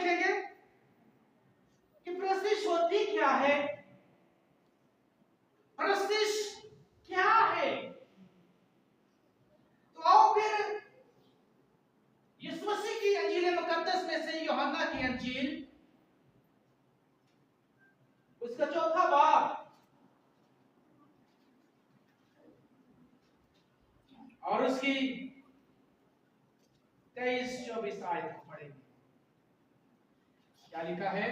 देखेंगे कि प्रस्तिश होती क्या है, प्रस्तिश क्या है। तो आओ फिर यीशु मसीह की अंजील मुकद्दस में से यूहन्ना की अंजील उसका 4था बाब और उसकी 23-24 आयत पढ़ेंगे। क्या लिखा है?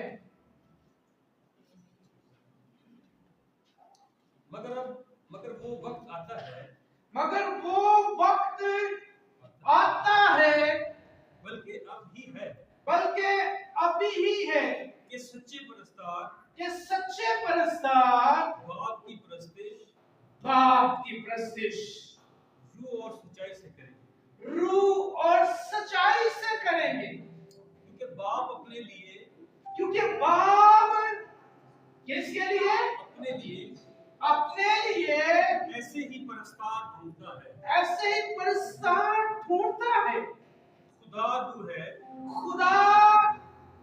मगर वो वक्त आता है, मगर वो वक्त आता है, बल्कि अब ही है, बल्कि अभी ही है कि सच्चे परस्तार बाप की प्रस्तिश रूह और सच्चाई से करेंगे, रूह और सच्चाई से करेंगे। क्योंकि बाप अपने लिए किसके लिए? अपने लिए ऐसे ही परस्तार ढूंढता है। खुदा रूह है। खुदा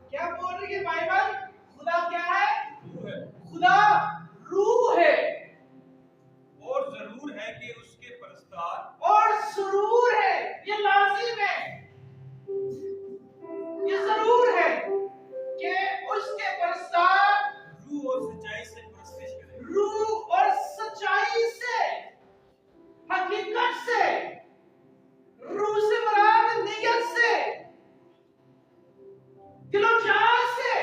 क्या बोल रही है बाइबल? खुदा क्या है? रूह है। खुदा रूह है। और जरूर है कि उसके परस्तार, और जरूर है, ये लाजिम है, ये जरूर है कि उसके परस्तार रूह और सच्चाई से परस्तिश करें। रूह और सच्चाई से, हकीकत से, रूह से मुराद नियत से, दिलो-जान से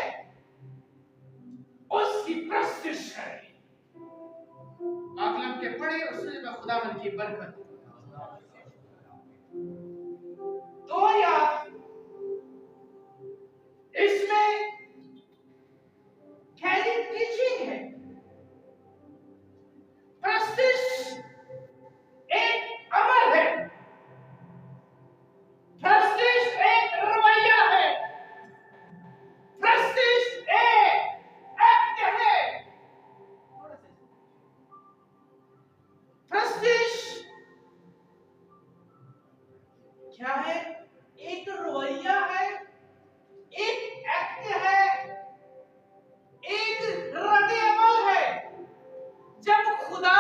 उसकी प्रस्तिश है। आकलन के पढ़े उसमें मैं खुदावन की बरकत। तो यार इसमें कैरी टीचिंग है। प्रस्तिश एक अमल है, प्रस्तिश एक रवैया है, प्रस्तिश एक एक्ट है। प्रस्तिश क्या है? एक रवैया है, एक एक्ट है, एक रद्द-ए-अमल है। जब खुदा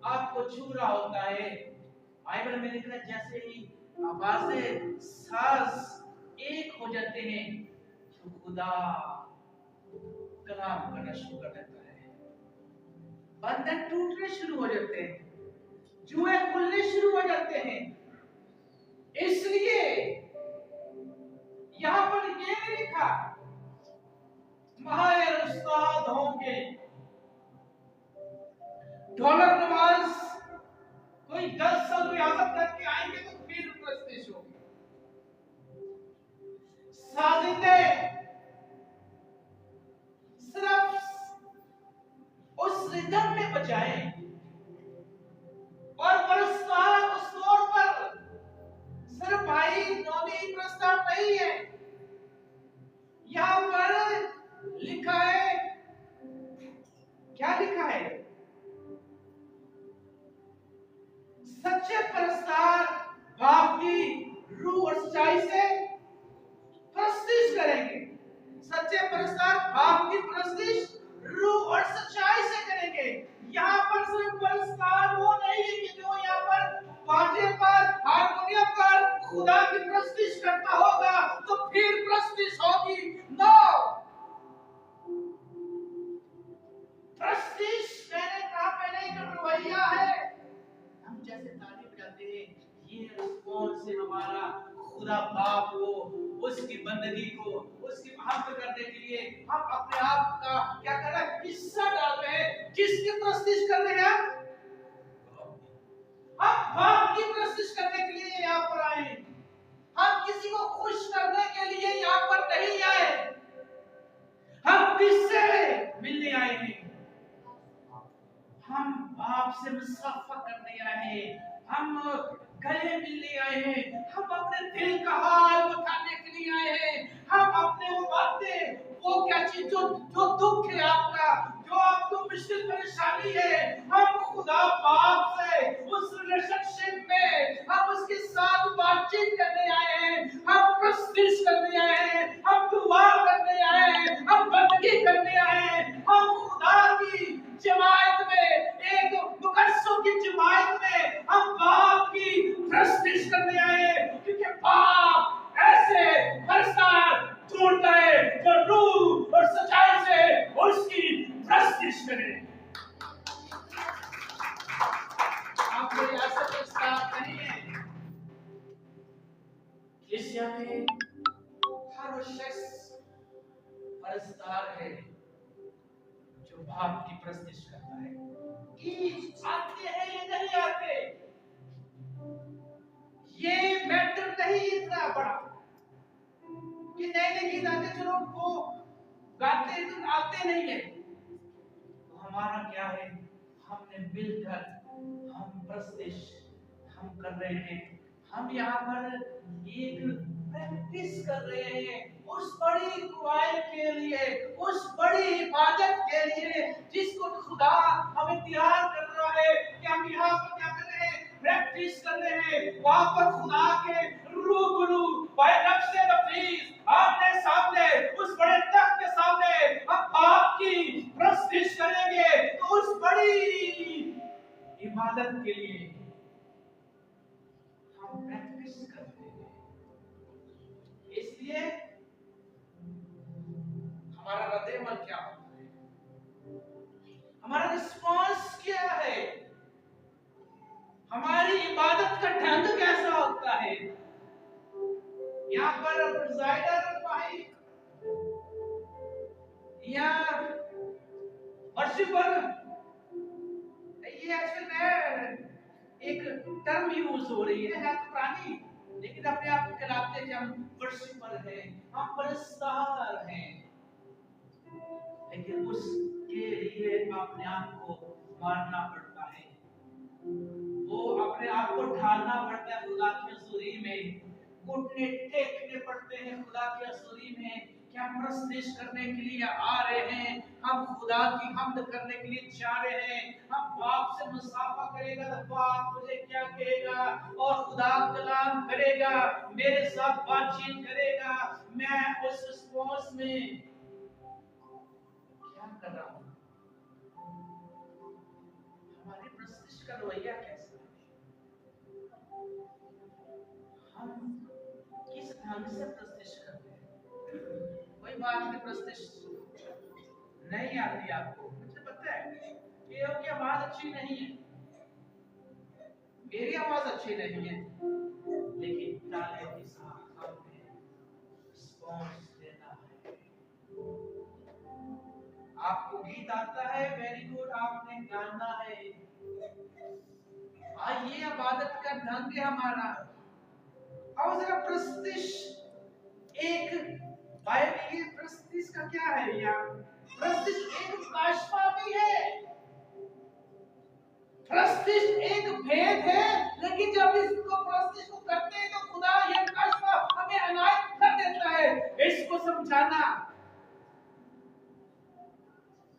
आपको छू रहा होता है, बाइबल में लिखा है जैसे ही आवाजें साज एक हो जाते हैं तो खुदा कलाम करना शुरू कर देता है, बंधन टूटने शुरू हो जाते हैं, जुए खुलने शुरू हो जाते हैं। इसलिए यहां पर ये भी लिखा माहिर उस्ताद होंगे, ढोलक नवाज कोई 10 साल रियासत करके आएंगे तो फिर प्रस्तिश होगी। साजिंदे सिर्फ उस रिदम में बजाएं और प्रस्ताव उस तौर पर सिर्फ भाई नौनी प्रस्ताव नहीं है। यहां पर लिखा है, क्या लिखा है? सच्चे प्रस्ताव बाप की रूह और सच्चाई से प्रस्तिश करेंगे। सच्चे प्रस्ताव बाप की प्रस्तिश रूह और सच्चाई से करेंगे। यहाँ पर सिर्फ प्रस्ताव वो नहीं है कि जो यहाँ पर बाजे पर, हारमोनियम पर खुदा की प्रस्तिश करता होगा तो फिर प्रस्तिश होगी। नो, प्रस्तिश मैंने कहा पहले एक रवैया है। हम जैसे ताली बजाते हैं, ये रिस्पॉन्स से हमारा खुदा बाप को, उसकी बंदगी को, उसकी महत्व करने के लिए हम अपने आप का क्या कर रहे हैं? हिस्सा डाल रहे हैं। किसकी प्रस्तिश कर रहे हैं? हम बाप की प्रस्तिश करने के लिए यहाँ पर आए हैं। हम किसी को खुश करने के लिए यहाँ पर नहीं आए, हम किससे मिलने आए हैं? हम बाप से मुसाफा करने आए हैं, हम गले मिलने आए हैं, हम अपने दिल का हाल बताने के लिए आए हैं। हम अपने वो बातें, वो क्या चीज जो दुख है आपका, जो आपको मुश्किल परेशानी है, हम खुदा बाप से उस रिलेशनशिप में हम उसके साथ बातचीत करने आए हैं। हम प्रैक्टिस करने आए, क्योंकि बाप ऐसे परस्तार ढूंढता है जो रूह और सच्चाई से उसकी प्रैक्टिस करे। आप कोई ऐसा परस्तार नहीं है। कलीसिया में हर शख्स परस्तार है जो बाप की प्रैक्टिस करता है। कि आते हैं या नहीं आते, ये मैटर नहीं इतना बड़ा कि नए गीत आते चलो वो गाते तो आते नहीं है। तो हमारा क्या है, हमने मिलकर हम प्रैक्टिस हम कर रहे हैं। हम यहाँ पर एक प्रैक्टिस कर रहे हैं उस बड़ी क्वाइल के लिए, उस बड़ी इबादत के लिए जिसको खुदा हमें तैयार कर रहा है। कि हम यहाँ पर क्या कर रहे हैं, प्रैक्टिस कर रहे हैं। वहां पर खुदा के रूबरू नफ्से नफीस आमने सामने उस बड़े तख्त के सामने हम बाप की प्रैक्टिस करेंगे। तो उस बड़ी इबादत के लिए हम प्रैक्टिस करते हैं। इसलिए हमारा रद्द-ए-अमल क्या होता है, हमारा रिस्पांस क्या है, हमारी इबादत का ढंग कैसा होता है। यहाँ पर प्रिजाइडर भाई या वर्शिपर, ये एक्चुअली एक टर्म यूज हो रही है पुरानी, लेकिन अपने आप को कहलाते हैं कि हम वर्शिपर हैं, हम परस्तार हैं। लेकिन उसके लिए अपने आप को मारना पड़ता है, वो अपने आप को ढालना पड़ता है खुदा की हज़ूरी में, घुटने टेकने पड़ते हैं खुदा की हज़ूरी में कि हम प्रैक्टिस करने के लिए आ रहे हैं, हम खुदा की हम्द करने के लिए जा रहे हैं। हम बाप से मुसाफा करेगा तो बाप मुझे क्या कहेगा, और खुदा कलाम करेगा, मेरे साथ बातचीत करेगा। मैं उस रिस्पांस में क्या कर रहा हूँ, हमारी प्रैक्टिस का रवैया कैसा है, हम किस ढंग से प्रैक्टिस करते हैं। कोई बात नहीं, प्रैक्टिस नहीं आती आपको, मुझे पता है कि आपकी आवाज अच्छी नहीं है, मेरी आवाज अच्छी नहीं है, लेकिन ताले के साथ हमने रिस्पांस देना है। आपको गीत आता है, वेरी गुड, आपने गाना है। ये इबादत का ढंग है हमारा। और जरा प्रस्तिश एक बाइबल प्रस्तिश का क्या है, या प्रस्तिश एक काशफा भी है, प्रस्तिश एक भेद है। लेकिन जब इसको प्रस्तिश को करते हैं तो खुदा ये काशफा हमें अनायत कर देता है। इसको समझाना,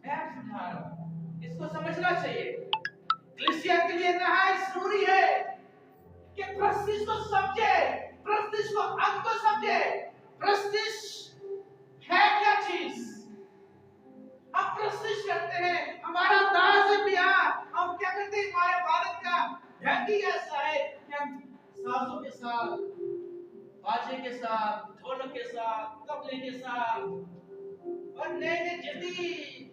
मैं समझा रहा हूं, इसको समझना चाहिए। कलीसिया के लिए नहायत जरूरी है कि प्रस्तिश को समझे, प्रस्तिश को अंग को समझे। प्रस्तिश है क्या चीज, हम प्रस्तिश करते हैं, हमारा अंदाज़ है बिहार, हम क्या करते हैं, हमारे भारत का ढंग ही ऐसा है कि हम साजों के साथ, बाजे के साथ, ढोलक के साथ, तबले के साथ और नए जदीद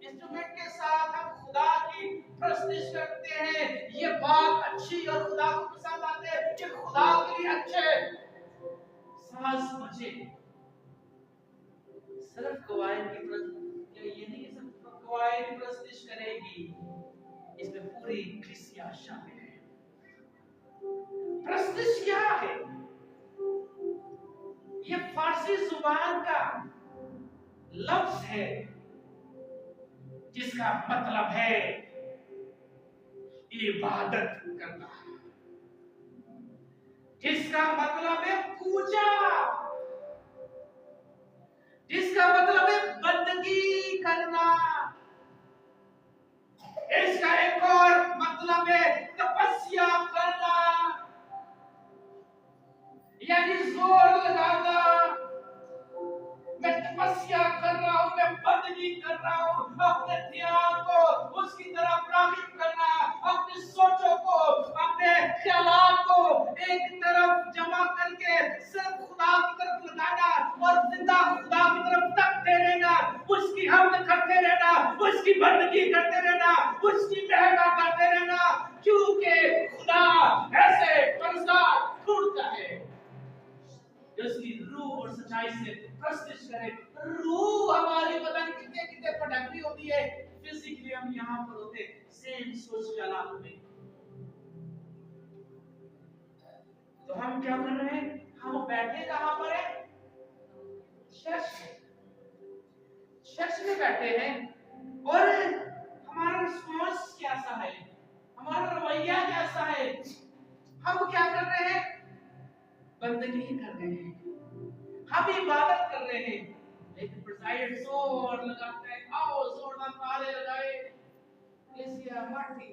इंस्ट्रूमेंट के साथ हम खुदा की प्रैक्टिस करते हैं। ये बात अच्छी और खुदा को पसंद आते हैं कि खुदा के लिए अच्छे साज बजे। सिर्फ गवाही की ये नहीं कि सिर्फ गवाही की प्रैक्टिस करेगी, इसमें पूरी कलीसिया शामिल है। प्रैक्टिस क्या है, ये फारसी जुबान का लफ्ज है जिसका मतलब है इबादत करना, जिसका मतलब है पूजा, जिसका मतलब है बंदगी करना। इसका एक और मतलब है तपस्या करना, यानी जोर लगाना। मैं तपस्या कर रहा हूं, मैं बंदगी कर रहा हूं, अपने ध्यान को उसकी तरफ रागिब करना, अपनी सोचों को, अपने ख्यालात को एक बंदगी करते रहना, उसकी मेहनत करते रहना, क्योंकि खुदा ऐसे परस्तार ढूंढता है जो उसकी रूह और सच्चाई से प्रस्तुत करे। रूह हमारी पता नहीं कितने कितने प्रोडक्टिव होती है, फिजिकली हम यहाँ पर होते सेम सोच के हालात में, तो हम क्या कर रहे हैं? हम बैठे कहाँ पर है? चर्च में। चर्च में बैठे हैं और हमारा रिस्पॉन्स कैसा है, हमारा रवैया कैसा है? हम क्या कर रहे हैं? बंदगी कर रहे हैं, हम इबादत कर रहे हैं, लेकिन प्रेसिडेंट जोर लगाता है, आओ जोरदार ताले लगाए, एशिया माटी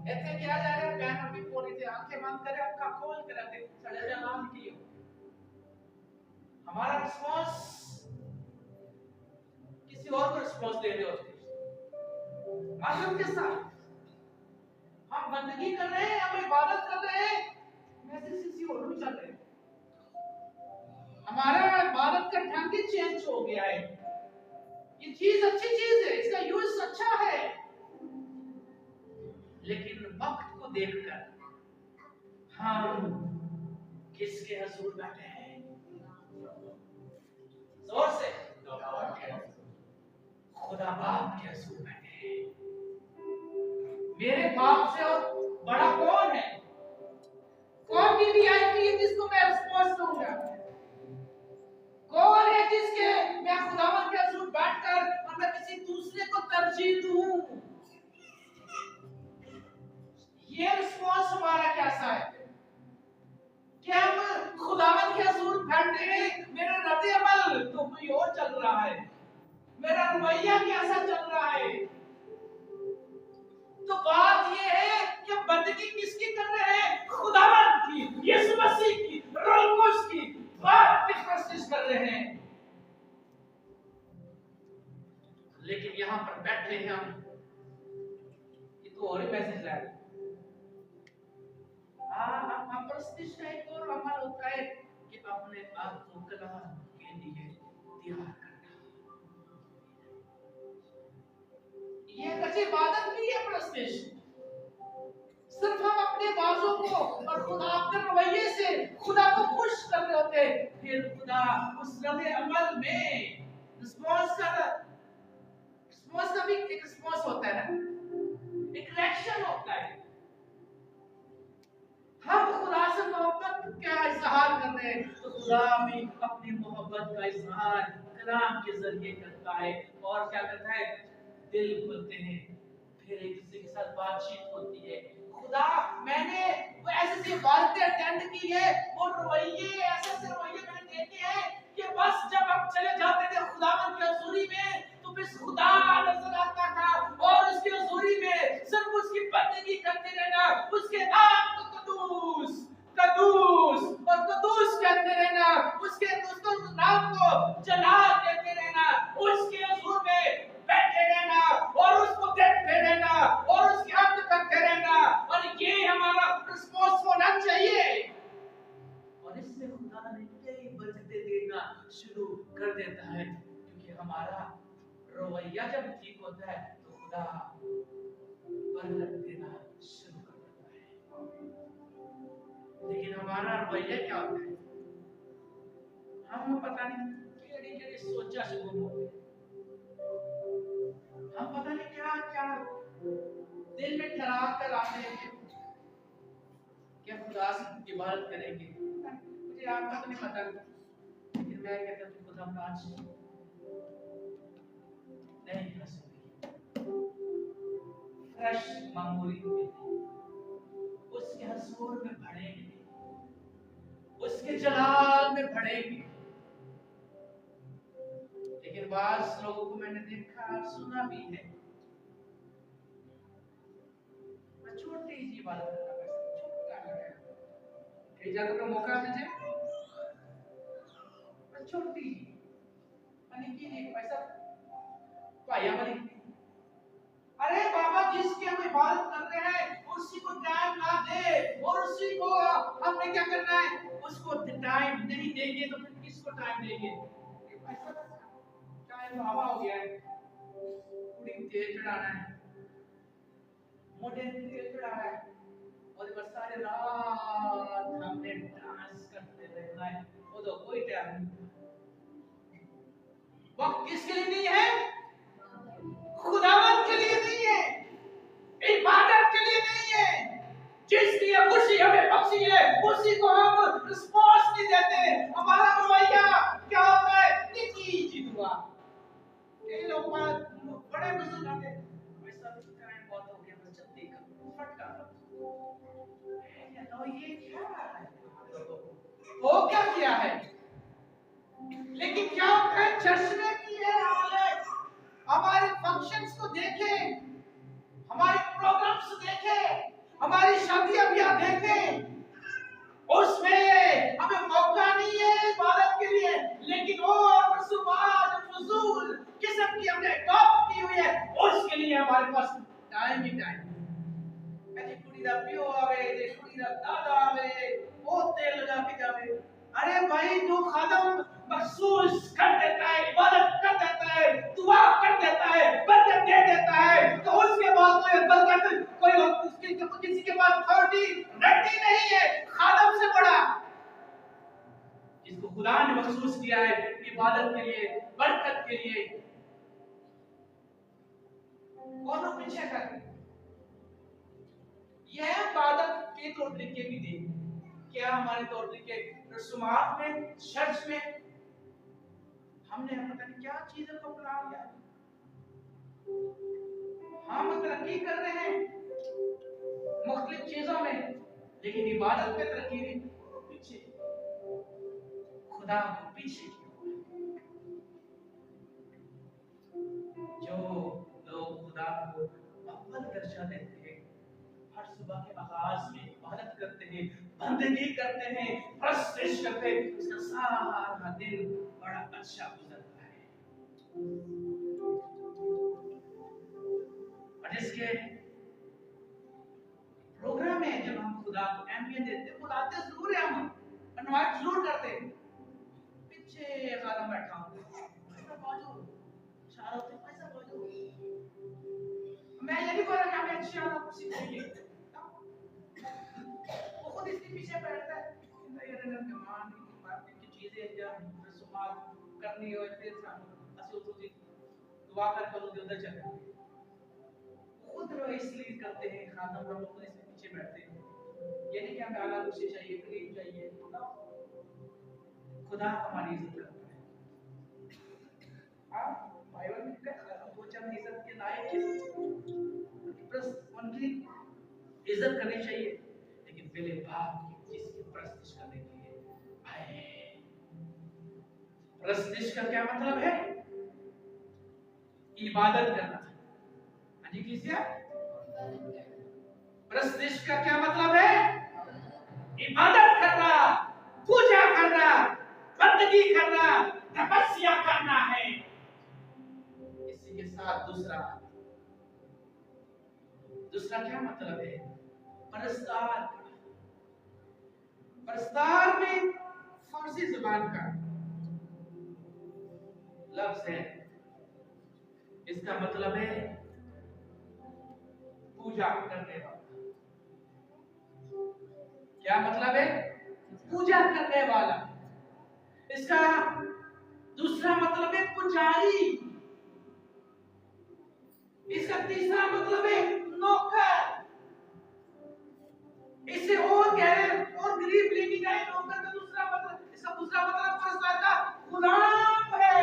ऐसे किया जा रहा है। बैन अभी पूरी से आंखें बंद करें, आपका खोल कर रखे सड़े जलाल की हमारा रिस्पांस किसी और को रिस्पांस दे रहे होते मालूम के साथ हम बंदगी कर रहे हैं, हम इबादत कर रहे हैं, मैसेज किसी और को चल रहे हैं। हमारा इबादत का ढंग ही चेंज हो गया है। ये चीज अच्छी चीज है, इसका यूज अच्छा है, लेकिन वक्त को देखकर हम किसके हुजूर बैठे हैं? जोर से खुदा बाप के हुजूर बैठे हैं। मेरे बाप से और बड़ा कौन है? कौन की वीआईपी है जिसको मैं रिस्पॉन्स दूंगा? कौन है जिसके मैं खुदावंद के हुजूर बैठकर और मैं किसी दूसरे को तरजीह दूं? ये रिस्पॉन्स हमारा कैसा है? क्या हम खुदावंद के हुजूर बैठे हैं, मेरा रद्द अमल तो कोई और चल रहा है, मेरा रवैया कैसा चल रहा है? तो बात ये है कि बंदगी किसकी कर रहे हैं? खुदावंद की, यीशु मसीह की, रूह कुद्स की बात की कोशिश कर रहे हैं। लेकिन यहाँ पर बैठे हैं हम, ये तो और ही मैसेज लाए। हम प्रस्तुत का एक और अमल होता है कि अपने आप को कलाम के लिए तैयार करना। ये अच्छी इबादत नहीं है प्रस्तुत, सिर्फ हम अपने बाजों को और खुदा के रवैये से खुदा को खुश कर रहे होते हैं, फिर खुदा उस रद्द अमल में रिस्पॉन्स का भी एक रिस्पॉन्स होता है ना, एक रिएक्शन होता है। हम खुदा से मोहब्बत का इजहार कर रहे हैं, तो खुदा भी अपनी मोहब्बत का इजहार कलाम के जरिए करता है। और क्या करता है? दिल खुलते हैं, फिर एक दूसरे के साथ बातचीत होती है। खुदा मैंने वो ऐसे बातें अटेंड की है, वो रवैये ऐसे रवैये मैंने देखे हैं कि बस जब हम चले जाते थे खुदावंद की हज़ूरी में, तो फिर खुदा नजर आता था और उसकी हज़ूरी में सिर्फ उसकी बंदगी करते रहना, उसके नाम को कदूस कदूस और कदूस कहते रहना, उसके नाम को जला देते रहना, उसके हुजूर में बैठे रहना और उसको देखते रहना और उसकी हम्द करते रहना। और ये हमारा रिस्पॉन्स होना चाहिए। और इससे खुदा ने कई बरकतें देना शुरू कर देता है, क्योंकि हमारा रवैया जब ठीक होता है तो खुदा बरकत देना शुरू कर देता है। लेकिन हमारा रवैया क्या होता है? हम पता नहीं केड़ी सोचा से गुम होते हैं, हम पता नहीं क्या क्या दिल में ठहरा कर आते हैं क्या खुदा से इबादत करेंगे। मुझे आपका तो नहीं पता, लेकिन मैं कहता हूँ खुदा आज नहीं हंसूंगी, फ्रेश मामूली उसके हजूर में भरेंगे, उसके जलाल में भरेंगे। लेकिन बाज़ लोगों को मैंने देखा सुना भी है, छोटी सी बात इजाजत का मौका दीजिए, छोटी यानी कि एक पैसा पाया वाली। अरे बाबा जिसकी हम इबादत कर रहे हैं उसी को टाइम ना दे, और उसी को हमने क्या करना है, उसको टाइम नहीं देंगे तो फिर किसको टाइम देंगे? टाइम हवा हो गया है, कुड़ी तेल चढ़ाना है, मोटे तेल चढ़ाना है, और बस सारे रात हमने डांस करते रहना है। वो तो कोई टाइम नहीं। वक्त किसके लिए नहीं है? खुदावंद के लिए नहीं है, इबादत के लिए नहीं है। जिसकी ये खुशी हमें बख्शी है, उसी को हम रिस्पॉन्स नहीं देते। हमारा रवैया क्या होता है? निकी दुआ। कई लोग बड़े बुजुर्ग आते हैं, वैसा टाइम बहुत हो गया, बस जल्दी कर, फटका तो ये क्या है? वो क्या किया है? लेकिन क्या होता है चर्च में की है हालत? हमारे फंक्शंस को देखें, हमारे प्रोग्राम्स देखें, हमारी शादियां ब्याह देखें, उसमें हमें मौका नहीं है इबादत के लिए, लेकिन और रसूमात फजूल किस्म की हमने अडॉप्ट की हुई है, उसके लिए हमारे पास टाइम ही टाइम। अजी कुड़ी दा पियो आवे, जे कुड़ी दा दादा आवे, वो तेल लगा के जावे। अरे भाई, जो खादम मखसूस कर देता है, इबादत कर देता है, दुआ कर देता है, बरकत दे देता है, तो उसके बाद कोई बरकत, कोई किसी के पास अथॉरिटी रहती नहीं है खादम से बड़ा। जिसको खुदा ने मखसूस किया है इबादत के लिए, बरकत के लिए, कौन पीछे कर। यह इबादत के तौर तरीके भी दें। क्या हमारे तौर तरीके रसूमात में, चर्च में हमने पता नहीं क्या चीजों को अपना लिया। हम तरक्की कर रहे हैं मुख्तलिफ चीजों में, लेकिन इबादत में तरक्की नहीं, पीछे खुदा को पीछे किया। जो लोग खुदा को अव्वल दर्जा देते हैं, हर सुबह के आगाज में इबादत करते हैं, बंदगी करते हैं, प्रस्तुत करते हैं, उसका सारा दिन बड़ा अच्छा गुजरता है। और इसके प्रोग्राम में जब हम खुदा को अहमियत देते हैं, बुलाते जरूर है, हम इनवाइट जरूर करते हैं, पीछे खादम बैठा हूं, ऐसा बाजू चारों पे ऐसा बाजू। मैं ये नहीं बोल रहा कि हमें अच्छी आदत कुछ चाहिए, वो खुद इसके पीछे बैठता है, ये कमान की चीजें जब रसूमात करनी हो, फिर असो तुझे दुआ करके उधर चले, खुद वो इसलिए करते हैं, खादम हम लोग इसके पीछे बैठते हैं। ये नहीं कि हमें आला कुछ चाहिए, क्रीम चाहिए, खुदा हमारी इज्जत करता है। हाँ, बाइबल में क्या है? वो जब इज्जत के लायक है, उनकी इज्जत करनी चाहिए, लेकिन पहले बाप जिसकी प्रस्तिश करने के लिए आए। प्रस्तिश का क्या मतलब है? इबादत करना। प्रस्तिश का क्या मतलब है? इबादत करना, पूजा करना, बंदगी करना, तपस्या करना है। इसी के साथ दूसरा क्या मतलब है? परस्तार। परस्तार में फारसी जुबान का लफ्ज है, इसका मतलब है पूजा करने वाला। क्या मतलब है? पूजा करने वाला। इसका दूसरा मतलब है पुजारी। इसका तीसरा मतलब है नौकर। इसे और गहरे और गरीब लेके जाए, नौकर का दूसरा मतलब, इसका दूसरा मतलब परस्तार का गुलाम है।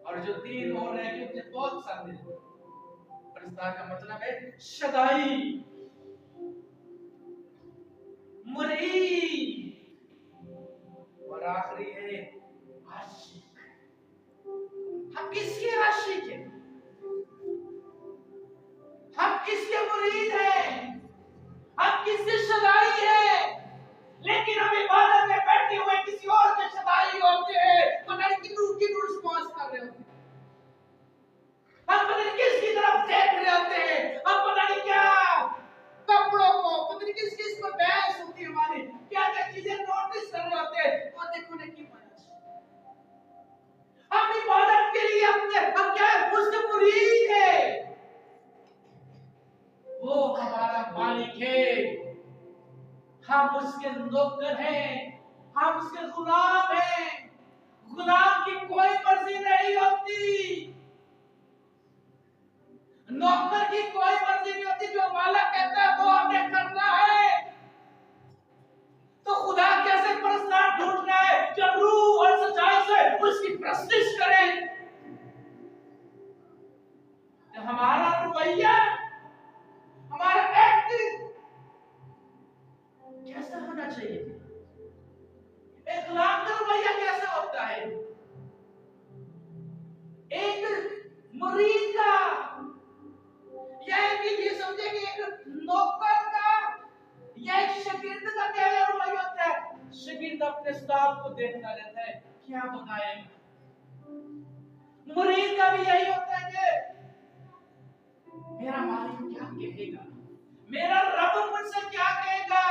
और जो तीन और रह गए मुझे बहुत सारे, परस्तार का मतलब है शदाई, मुरीद, और आखिरी है आशिक। हम किसके आशिक हैं? हम किसके मुरीद हैं? हम किसके शदाई हैं? लेकिन हम इबादत में बैठे हुए किसी और के शदाई होते हैं, पता नहीं किन्नू रिस्पॉन्स कर रहे होते हैं, हम पता नहीं किसकी तरफ देख रहे होते हैं, हम पता नहीं क्या कपड़ों को, पता नहीं किस पर बहस होती है हमारी, क्या क्या चीजें नोटिस कर रहे होते हैं, और देखो ने की मजा। मालिक है, हम उसके नौकर हैं, हम उसके गुलाम हैं। गुलाम की कोई मर्जी नहीं होती, नौकर की कोई मर्जी नहीं होती। जो मालिक कहता है वो हमने करना है। तो खुदा कैसे परस्तार ढूंढ रहा है जो रूह और सच्चाई से उसकी प्रस्तुति करे। तो हमारा रवैया, हमारा एक्ट कैसा होना चाहिए? एक गुलाम का रवैया कैसा होता है? एक मुरीद का, या कि ये समझे कि एक नौकर का या एक शागिर्द का क्या रवैया होता है? शागिर्द अपने उस्ताद को देखता रहता है, क्या बताएगा। मुरीद का भी यही होता है कि मेरा मालिक क्या कहेगा, मेरा रब मुझसे क्या कहेगा।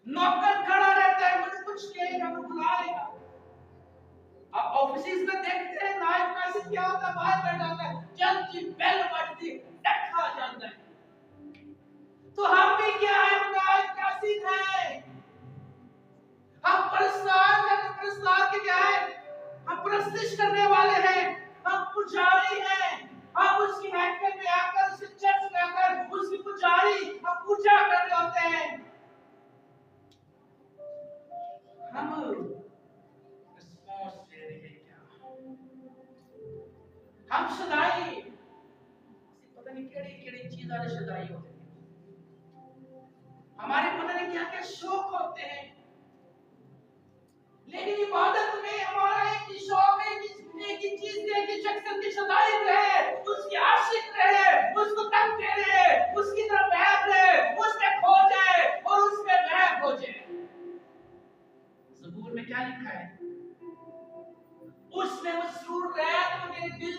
नौकर खड़ा रहता है, मुझे कुछ कहेगा तो बुलाएगा। अब ऑफिस में देखते हैं नायब कासिद क्या होता है, बाहर बैठ जाता है, जब की बेल बजती टक्का जाता है। तो हम भी क्या है, नायब कासिद है। हम प्रस्तार के क्या है, हम प्रस्तुति करने वाले हैं, हम पुजारी हैं। हम उसकी हैकल में आकर, उसके चर्च में आकर उसकी पुजारी हम पूजा कर रहे होते हैं। हम रिस्पॉन्स दे रहे हैं क्या? हम सदाई पता नहीं केड़ी चीज आज सदाई होते हैं, हमारे पता नहीं क्या क्या शौक होते हैं। लेकिन इबादत में हमारा एक ही शौक है, एक ही चीज है कि शख्स की सदाई रहे, उसकी आशिक रहे, उसको तकते रहे, उसकी तरफ बहक रहे, उसके खो जाए और उसमें बहक हो जाए। ज़बूर में क्या लिखा है? उसमें मसरूर रहे तो मेरे दिल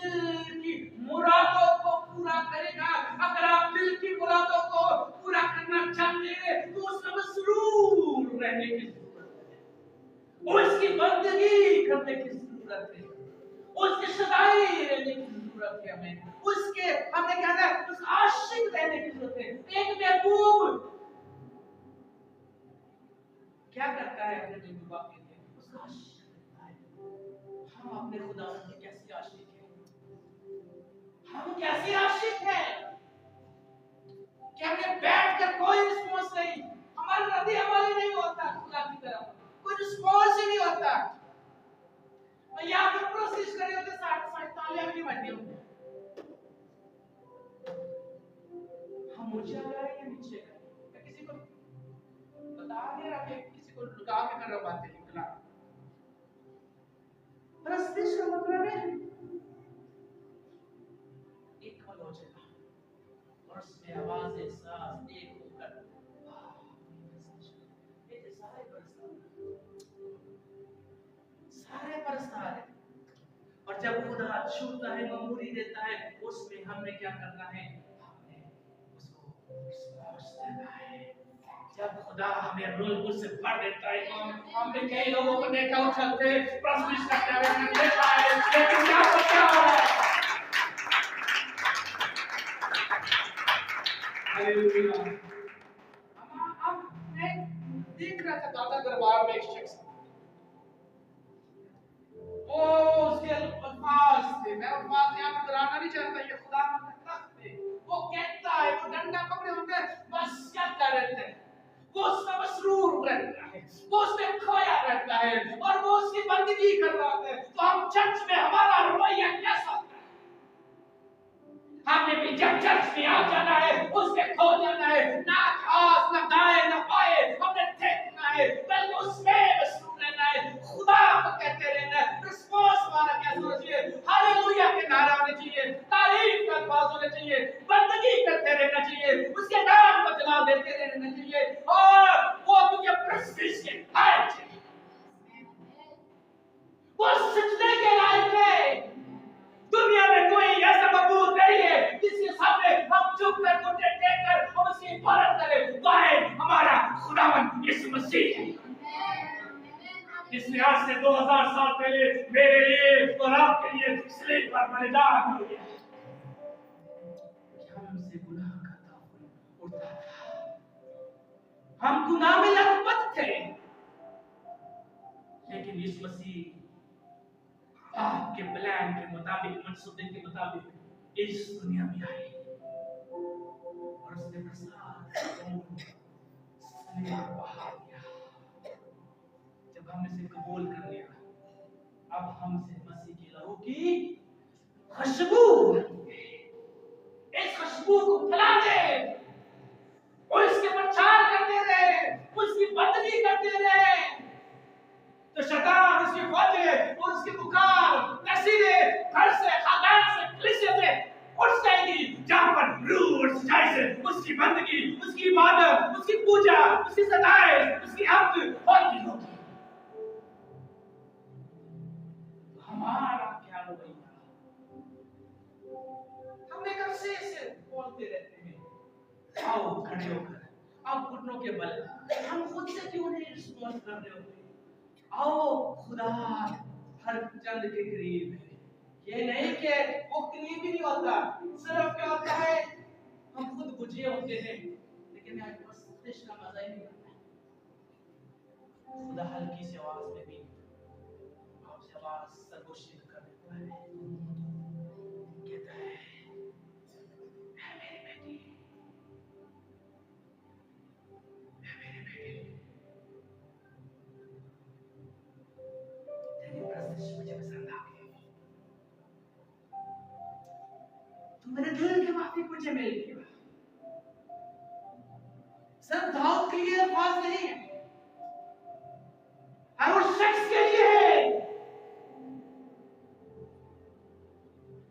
की मुरादों को पूरा करेगा। अगर आप दिल की मुरादों को पूरा करना चाहते हैं तो उसमें मसरूर रहने की जरूरत है, उसकी बंदगी करने की जरूरत है, उसकी सदाई रहने की जरूरत है। हमें क्या है, उस आशिक रहने की जरूरत है। एक महबूब क्या करता है अपने महबूबा के लिए? उसका आशिक रहता है। हम अपने खुदा के कैसे आशिक हैं? हम कैसे आशिक हैं कि हमने बैठ कर कोई रिस्पॉन्स नहीं, हमारा रद्द अमल नहीं होता खुदा की तरफ, कोई रिस्पॉन्स ही नहीं होता। मैं यहाँ पर प्रोसेस कर रहे होते, 60 तालियां भी नहीं बजती होंगी। हम ऊंचे आ रहे हैं, नीचे कर रहे हैं, किसी को बता नहीं रहा कि किसी को लुका के कर रहा बातें निकला। प्रस्तिश का मतलब है एक आलोचना और उसमें आवाजें सांस एक होकर सारे परस्तार है। और जब खुदा छूता है, ममूरी देता है, उसमें हमें क्या करना है? हमने उसको रिस्पॉन्स देना है। जब खुदा हमें रूह से भर देता है तो हमने कई लोगों को देखा उछलते प्रस्तुत करते हुए देखा है, लेकिन क्या हो रहा है? हालेलुया। मैं देख रहा था दादा दरबार में एक शख्स, वो उसके अल्फाज थे, मैं अल्फाज यहाँ पर दोहराना नहीं चाहता, ये खुदा का तख्त है। वो कहता है, वो डंडा पकड़े होते हैं, बस क्या कर रहे थे, वो उसमें मसरूर रहता है, वो उसमें खोया रहता है और वो उसकी बंदगी कर रहा है। तो हम चर्च में हमारा रवैया कैसा होता है? हमने भी जब चर्च में आ जाना है, उसमें खो जाना है, ना खास ना दाएं ना बाएं, हमने देखना है, बल्कि उसमें मसरूर रहना है, खुदा को कहते रहना है। रिस्पॉन्स हमारा कैसा होना चाहिए? हालेलुया के नारा होने चाहिए, तारीफ का अल्फाज होने चाहिए, बंदगी करते रहना चाहिए, उसके नाम को जला देते रहना चाहिए और वो तुझे प्रस्तुति के लायक चाहिए, वो सजदे के लायक है। दुनिया में कोई ऐसा मबूद नहीं है जिसके सामने हम चुप कर घुटने टेककर हम उसकी इबादत करें। वाहे हमारा खुदावंद यीशु मसीह है, जिसने आज से 2000 साल पहले मेरे लिए और आपके लिए सलीब पर बलिदान हो गया। हमसे गुनाह का ताउल मसीह आपके प्लान के मुताबिक, मंसूबे के मुताबिक इस दुनिया में आए और उसने प्रसाद बहा दिया। जब हम इसे कबूल कर लिया, अब हमसे मसीह के लहू की खुशबू, इस खुशबू को फैला दे और इसके प्रचार करते रहे, उसकी बदली करते रहे, तो शैतान, उसकी फौजें और उसकी पुकार तस्वीरें घर से, खानदान से, कलीसिया से उठ जाएगी, जहां पर रूह और सच्चाई से उसकी बंदगी, उसकी इबादत, उसकी पूजा, उसकी सताइश, उसकी हम्द होती होगी। हमारा क्या रवैया? हम एक अरसे से बोलते रहते हैं, आओ खड़े होकर, आओ घुटनों के बल, हम खुद से क्यों नहीं रिस्पॉन्स कर रहे होते? आओ खुदा हर चंद के करीब है। ये नहीं कि वो करीब ही नहीं होता, सिर्फ क्या होता है, हम खुद बुझे होते हैं, लेकिन आज बस का मजा ही नहीं आता। खुदा हल्की सी आवाज में भी आपसे आवाज सर्वोच्च कर देता है, कहता है, है मेरी बेटी, है मेरे बेटे, तेरी प्रस्तिश मुझे पसंद आ गई, तू मेरे दिल के माफी मुझे मिल गया। सिर्फ दाऊद के लिए अल्फाज नहीं है, हर उस शख्स के लिए है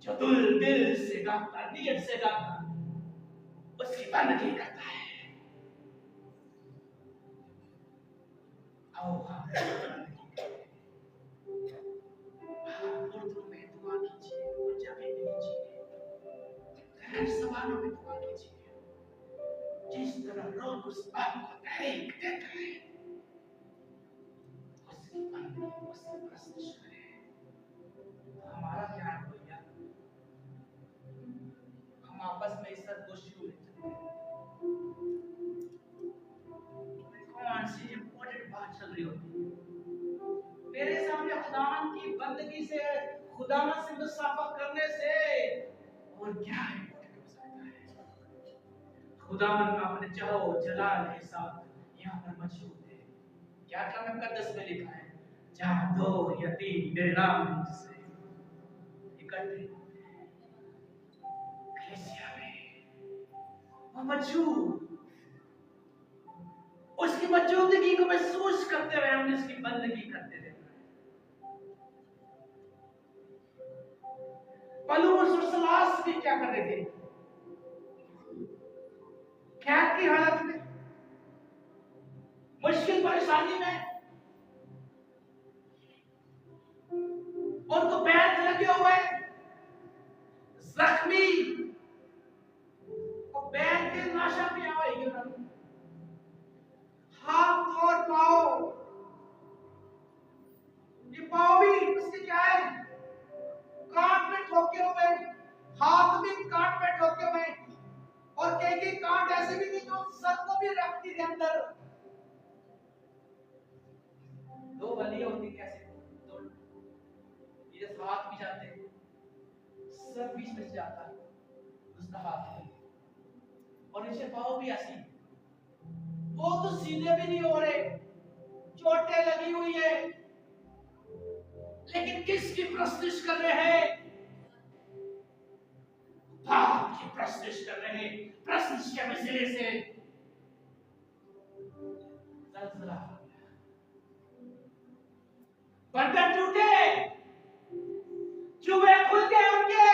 जो दिल से गाता, नियत से गाता, उसकी बंदगी करता है। आओ उर्दू में दुआ कीजिए, पंजाबी में कीजिए, गैर ज़बानों में दुआ कीजिए, जिस तरह रोग उस आपको तहरीक देता है, उसकी बंदगी, उसकी प्रशंसा करें। हमारा क्या रवैया? हम आपस में इस सदगोष्ठी में कौन सी इंपॉर्टेंट बात चल रही होती है, मेरे सामने खुदावन की बंदगी से, खुदावन से मुसाफा करने से और क्या इंपॉर्टेंट हो सकता है? खुदावन अपने चाहो जलाल के साथ यहाँ पर मौजूद है। क्या कलाम मुकद्दस में लिखा है, जहाँ दो या तीन मेरे नाम से इकट्ठे होते हैं, कलीसिया में वो मौजूद, उसकी मौजूदगी को महसूस करते हुए हमने उसकी बंदगी करते रहना है। पौलुस और सिलास भी क्या कर रहे थे? कैद की हालत में, मुश्किल परेशानी में, उनको पैर लगे हुए, जख्मी, और पैर के लाशा पे आएगी, हाथ और पाँव, ये पाँव भी उसके क्या है, कांट में ठोके हुए, हाथ भी कांट में ठोके हुए, और कई कांट ऐसे भी नहीं जो सर को भी रखती थी अंदर। दो बलियां होती कैसे, दो ये हाथ भी जाते, सर बीच में से जाता, दूसरा हाथ, और नीचे पाँव भी ऐसी, वो तो सीधे भी नहीं हो रहे, चोटें लगी हुई है, लेकिन किसकी प्रस्तुति कर रहे हैं? बाप की प्रस्तुति कर रहे हैं। प्रस्तुति के वसीले से जलजला, बर्तन टूटे, चूहे खुल गए उनके,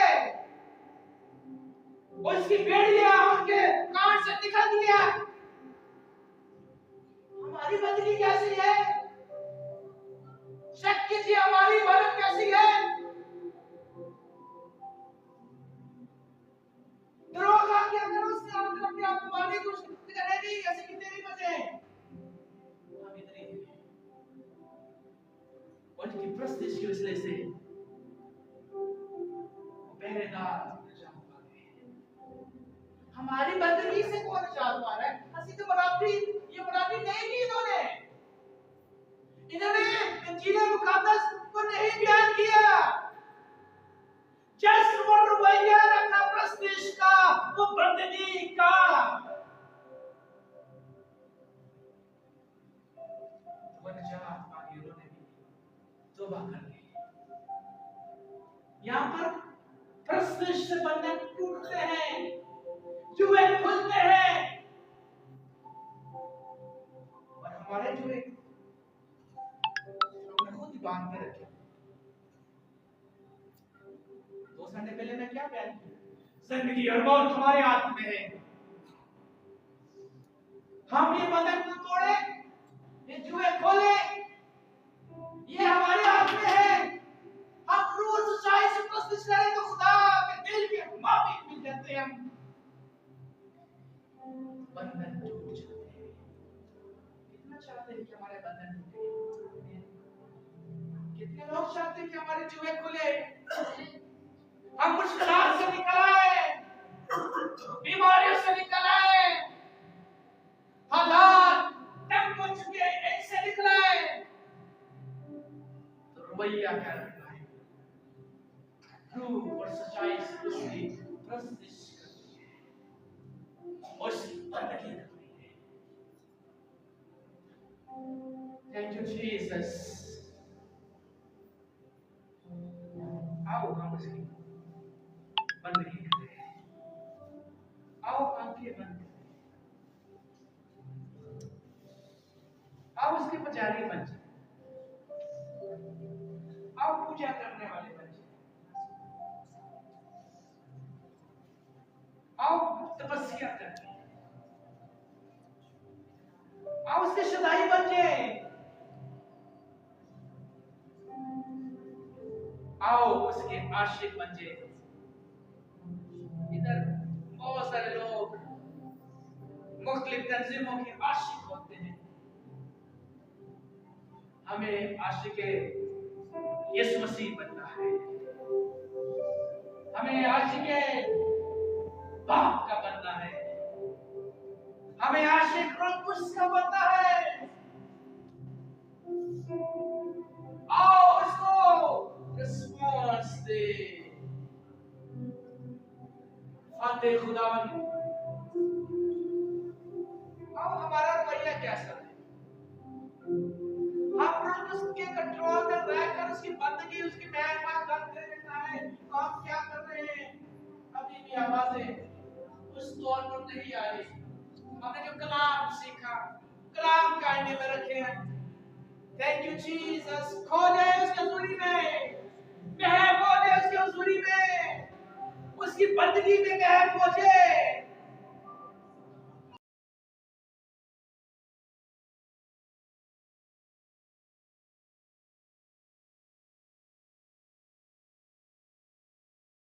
उसकी बेड़ियां उनके कान से निकल गया। हमारी बंदगी कैसी है? चेक कीजिए हमारी हालत कैसी है। दरोगा के अंदर उसने अपने आप को मारने की कोशिश करेगी, ऐसे कितने भी मजे हैं, हम इतने ही उनकी प्रस्तुति की वजह से पहरेदार हमारी बंदगी से कौन निजात पा रहा है? हसी तो बराबरी, ये बराबरी नहीं की इन्होंने, इन्होंने इंजील मुकद्दस को नहीं बयान किया, जस्ट वो रवैया रखा प्रस्तिश का, वो बंदगी का। तौबा कर ली। यहाँ पर प्रस्तिश से बंधन टूटते हैं, जुए खुलते हैं, और हमारे जुए हमने खुद ही बांध के रखे। 2 संडे पहले मैं क्या बयान किया? जिंदगी और मौत हमारे हाथ में है। हम ये बंधन को तोड़े, ये जुए खोले, ये हमारे हाथ में है। हम रोज सच्चाई से प्रस्तुत करें तो खुदा के दिल की माफी मिल जाते हैं। हम बंधन टूट जाते हैं। कितना चाहते हैं कि हमारे बंधन टूटे? कितने लोग चाहते हैं कि हमारे जुए खुले, हम मुश्किलात से निकल आए, बीमारियों से निकल आए, हालात तंग हो चुके हैं, इनसे निकल आए। तो रवैया क्या रखना है? रूह और सच्चाई से उसकी प्रस्तुति करनी है, उसकी बंदगी करनी है। Thank you, Jesus. आओ हम उसकी बंदगी करें, आओ आंखें बंद करें, आओ उसके पुजारी बन जाए, आओ पूजा करने वाले बन जाए, आओ तपस्या करें, आओ उसके सदाई बन जाए, आओ उसके आशिक बन जाए। इधर बहुत सारे लोग मुख्तलिफ तंजीमों के आशिक होते हैं। हमें आशिक यीशु मसीह बनना है, हमें आशिक बाप का बनना है, हमें आशिक रूह का बनना है। आओ उसको रिस्पॉन्स दे। फाते खुदावन, आओ हमारा रवैया कैसा है? हम उसके कंट्रोल में रहकर उसकी बंदगी, उसकी मेहमान करते रहना है। तो हम क्या कर रहे हैं? अभी भी आवाजें उस दौर पर नहीं आई। हमने जो कलाम सीखा, कलाम कायने में रखे हैं। Thank you Jesus. खोले उसके हुजूरी में, महब हो जाए उसके हुजूरी में, उसकी बंदगी में महब हो जाए।